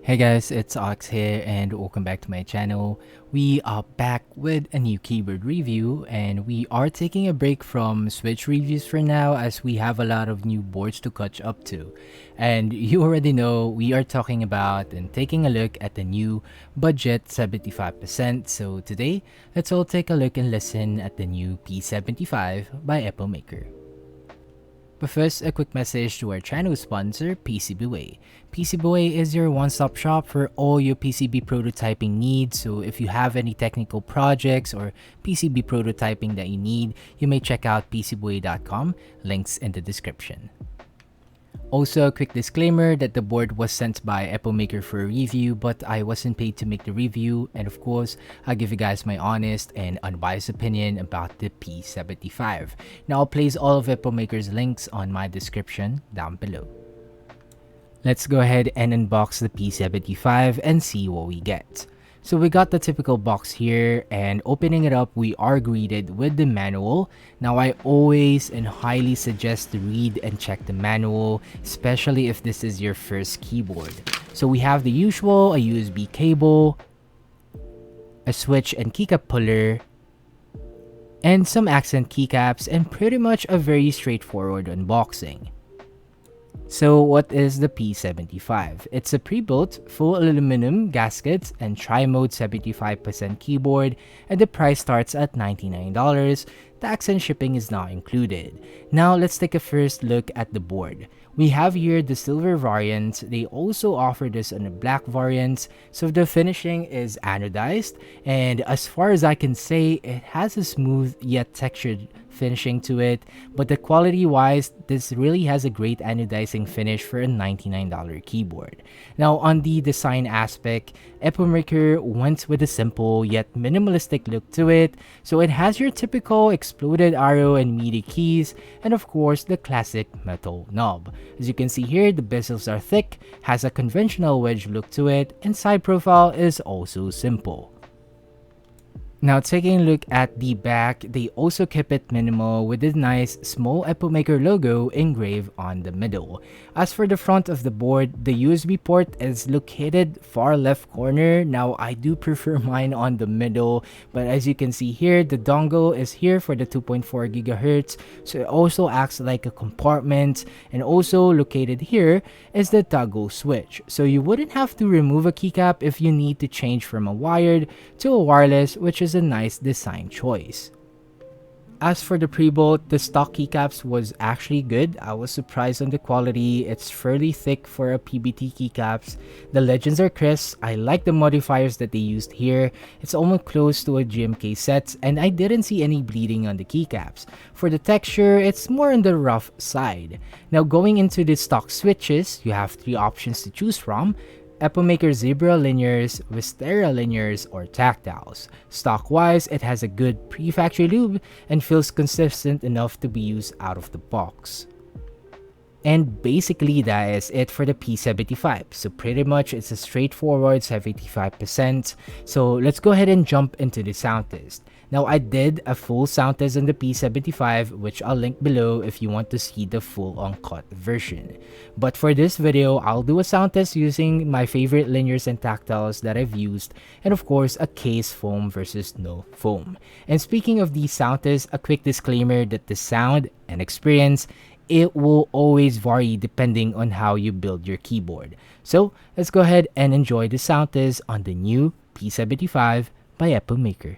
Hey guys, it's Ox here and welcome back to my channel. We are back with a new keyboard review and we are taking a break from Switch reviews for now as we have a lot of new boards to catch up to. And you already know we are talking about and taking a look at the new budget 75%. So today, let's all take a look and listen at the new P75 by Epomaker. But first, a quick message to our channel sponsor, PCBWay. PCBWay is your one-stop shop for all your PCB prototyping needs, so if you have any technical projects or PCB prototyping that you need, you may check out PCBWay.com, links in the description. Also, a quick disclaimer that the board was sent by Epomaker for a review, but I wasn't paid to make the review, and of course, I'll give you guys my honest and unbiased opinion about the P75. Now, I'll place all of Epomaker's links on my description down below. Let's go ahead and unbox the P75 and see what we get. So we got the typical box here, and opening it up, we are greeted with the manual. Now I always and highly suggest to read and check the manual, especially if this is your first keyboard. So we have the usual, a USB cable, a switch and keycap puller, and some accent keycaps, and pretty much a very straightforward unboxing. So what is the P75? It's a pre-built full aluminum gasket and tri-mode 75% keyboard, and the price starts at $99. Tax and shipping is not included. Now let's take a first look at the board. We have here the silver variant. They also offer this on a black variant, so the finishing is anodized, and as far as I can say, it has a smooth yet textured finishing to it, but the quality wise, this really has a great anodizing finish for a $99 keyboard. Now on the design aspect, Epomaker went with a simple yet minimalistic look to it, so it has your typical exploded arrow and MIDI keys, and of course the classic metal knob. As you can see here, the bezels are thick, has a conventional wedge look to it, and side profile is also simple. Now taking a look at the back, they also kept it minimal with a nice small Epomaker logo engraved on the middle. As for the front of the board, the USB port is located far left corner. Now I do prefer mine on the middle, but as you can see here, the dongle is here for the 2.4 GHz, so it also acts like a compartment, and also located here is the toggle switch. So you wouldn't have to remove a keycap if you need to change from a wired to a wireless, which is a nice design choice. As for the pre-built, the stock keycaps was actually good. I was surprised on the quality. It's fairly thick for a PBT keycaps. The legends are crisp. I like the modifiers that they used here. It's almost close to a GMK set, and I didn't see any bleeding on the keycaps. For the texture, it's more on the rough side. Now going into the stock switches, you have three options to choose from: Epomaker Zebra linears, Wisteria linears, or Tactiles. Stock-wise, it has a good pre-factory lube and feels consistent enough to be used out of the box. And basically that is it for the P75. So pretty much it's a straightforward 75%. So let's go ahead and jump into the sound test. Now I did a full sound test on the P75, which I'll link below if you want to see the full uncut version. But for this video, I'll do a sound test using my favorite linears and tactiles that I've used, and of course a case foam versus no foam. And speaking of the sound test, a quick disclaimer that the sound and experience, it will always vary depending on how you build your keyboard. So let's go ahead and enjoy the sound test on the new P75 by Epomaker.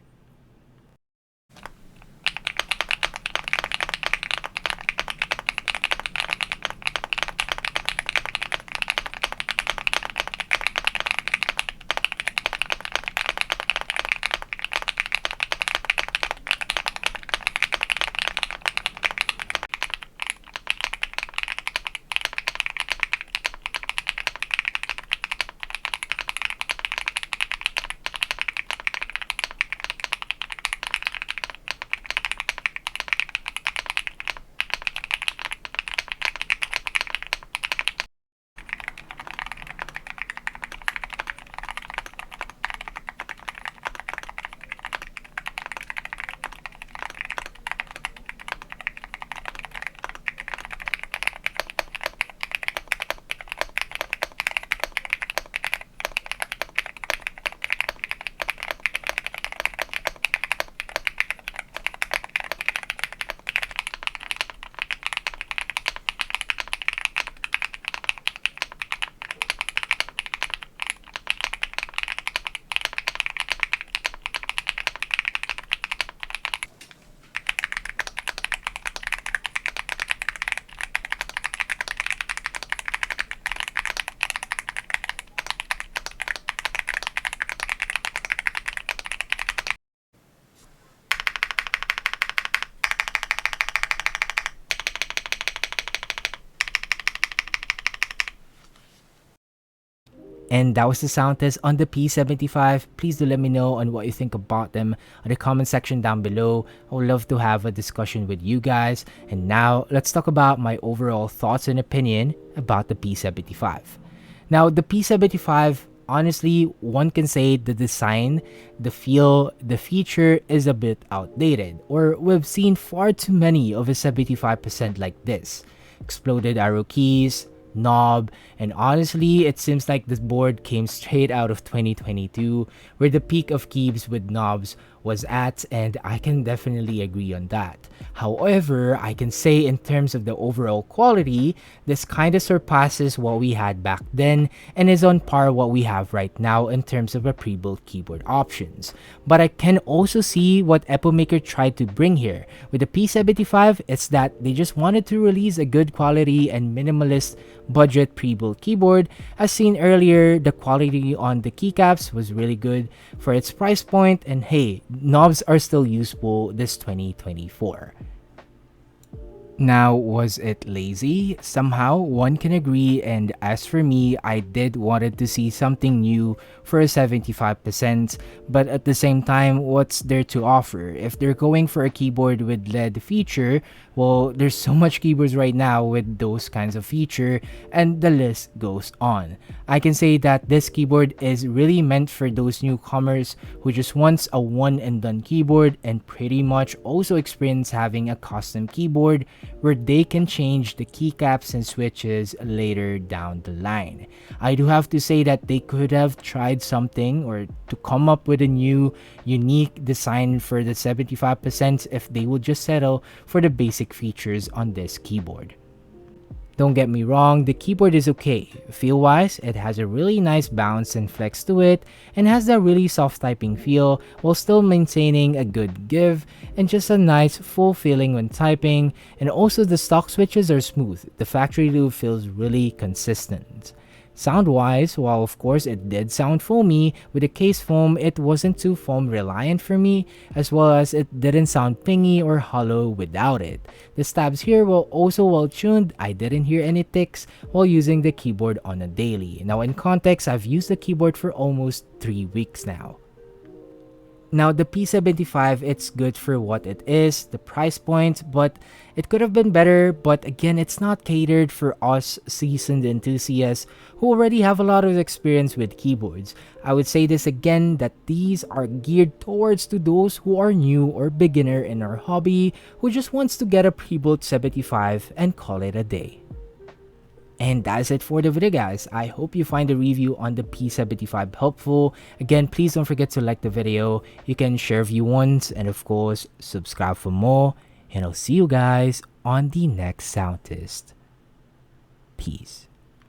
And that was the sound test on the P75. Please do let me know on what you think about them on the comment section down below. I would love to have a discussion with you guys. And now let's talk about my overall thoughts and opinion about the P75. Now, the P75, honestly, one can say the design, the feel, the feature is a bit outdated, or we've seen far too many of a 75% like this. Exploded arrow keys, knob, and honestly, it seems like this board came straight out of 2022, where the peak of keys with knobs was at, and I can definitely agree on that. However, I can say in terms of the overall quality, this kind of surpasses what we had back then and is on par what we have right now in terms of a pre-built keyboard options. But I can also see what Epomaker tried to bring here. With the P75, it's that they just wanted to release a good quality and minimalist budget pre-built keyboard. As seen earlier, the quality on the keycaps was really good for its price point, and hey, knobs are still useful this 2024. Now, was it lazy? Somehow, one can agree, and as for me, I did wanted to see something new for a 75%, but at the same time, what's there to offer? If they're going for a keyboard with LED feature, well, there's so much keyboards right now with those kinds of feature, and the list goes on. I can say that this keyboard is really meant for those newcomers who just wants a one and done keyboard and pretty much also experience having a custom keyboard where they can change the keycaps and switches later down the line. I do have to say that they could have tried something or to come up with a new unique design for the 75% if they would just settle for the basic features on this keyboard. Don't get me wrong, the keyboard is okay. Feel-wise, it has a really nice bounce and flex to it, and has that really soft typing feel while still maintaining a good give, and just a nice full feeling when typing, and also the stock switches are smooth. The factory loop feels really consistent. Sound-wise, while of course it did sound foamy, with the case foam, it wasn't too foam reliant for me, as well as it didn't sound pingy or hollow without it. The stabs here were also well tuned. I didn't hear any ticks while using the keyboard on a daily. Now in context, I've used the keyboard for almost 3 weeks now. Now the P75, it's good for what it is, the price point, but it could have been better. But again, it's not catered for us seasoned enthusiasts who already have a lot of experience with keyboards. I would say this again, that these are geared towards to those who are new or beginner in our hobby, who just wants to get a pre-built 75 and call it a day. And that's it for the video, guys. I hope you find the review on the P75 helpful. Again, please don't forget to like the video. You can share if you want, and of course, subscribe for more. And I'll see you guys on the next sound test. Peace.